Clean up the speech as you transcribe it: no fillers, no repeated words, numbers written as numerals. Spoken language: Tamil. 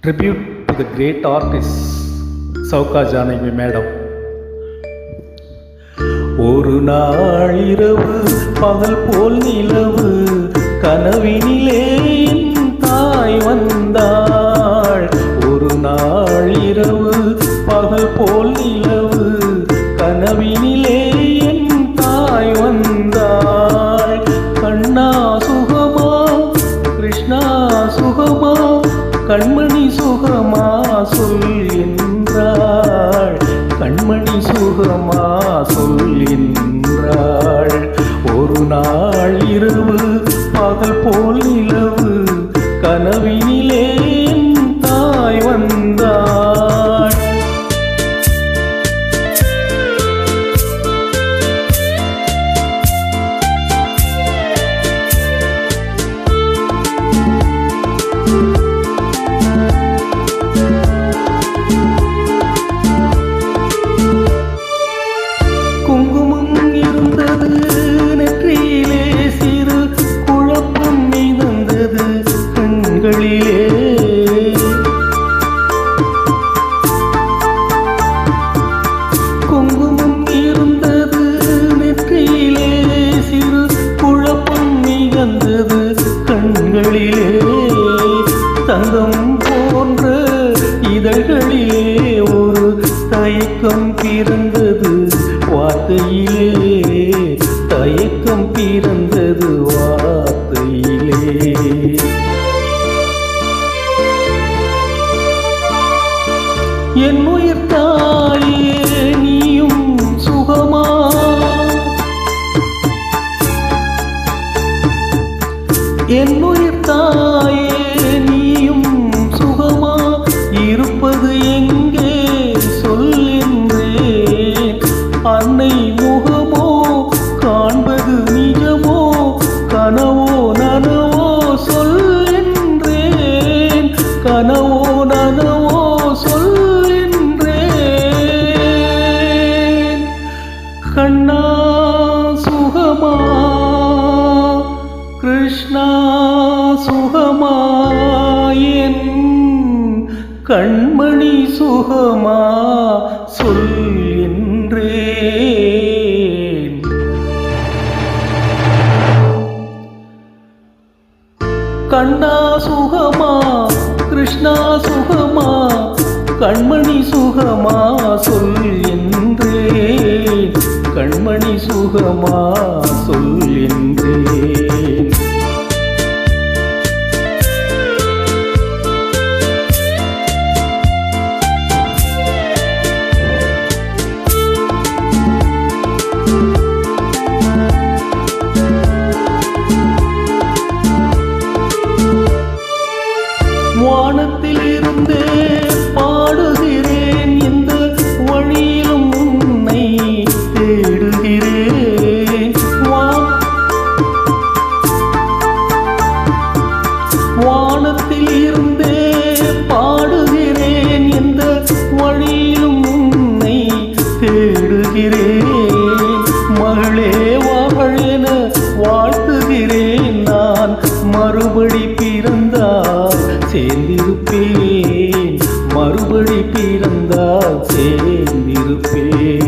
Tribute to the great artist Sauka Janaki Madam. ஒரு நாள் இரவு பகல் போல் நிலவு கனவினிலே என் தாய் வந்தாள். ஒரு நாள் இரவு பகல் போல் நிலவு கனவினிலே என் தாய் வந்தாள். கண்ணா சுகமா கிருஷ்ணா சுகமா கண்மணி சுகமா சொல் என்றாள். கண்மணி சுகமா சொல் என்றாள். ஒரு நாள் இரவு பகல் போல் நிலவு கனவினிலே என் தாய் வந்தாள். குங்குமம் இருந்தது நெற்றியிலே, சிறு குழப்பம் மிதந்தது கண்களிலே. குங்குமம் இருந்தது நெற்றியிலே, சிறு குழப்பம் மிதந்தது கண்களிலே. தங்கம் போன்ற இதழ்களிலே ஒரு தயக்கம் பிறந்தது வார்த்தையிலே. தயக்கம் பிறந்தது வார்த்தையிலே. என் உயிர் தாயே நீயும் சுகமா, என் உயிர் தாயே நீயும் சுகமா, இருப்பது எங்கே சொல் என்றேன். அன்னை முகமோ காண்பது நிஜமோ, கனவோ நனவோ சொல் என்றேன். கனவோ நனவோ சொல் என்றேன். கண்ணா சுகமா கிருஷ்ணா சுகமா என் கண்மணி சுகமா சொல் என்றேன். கண்ணா சுகமா கிருஷ்ணா சுகமா கண்மணி சுகமா சொல் என்றேன். கண்மணி சுகமா சொல் என்றேன். வானத்தில் இருந்தே பாடுகிறேன், இந்த வழியிலும் உன்னை தேடுகிறேன். வானத்தில் இருந்தே பாடுகிறேன், இந்த வழியிலும் உன்னை தேடுகிறேன். மகளே வாழென வாழ்த்துகிறேன், நான் மறுபடி பிறந்தால் சேர்ந்திருப்பேன். மறுபடி பிறந்தால் சேர்ந்திருப்பேன்.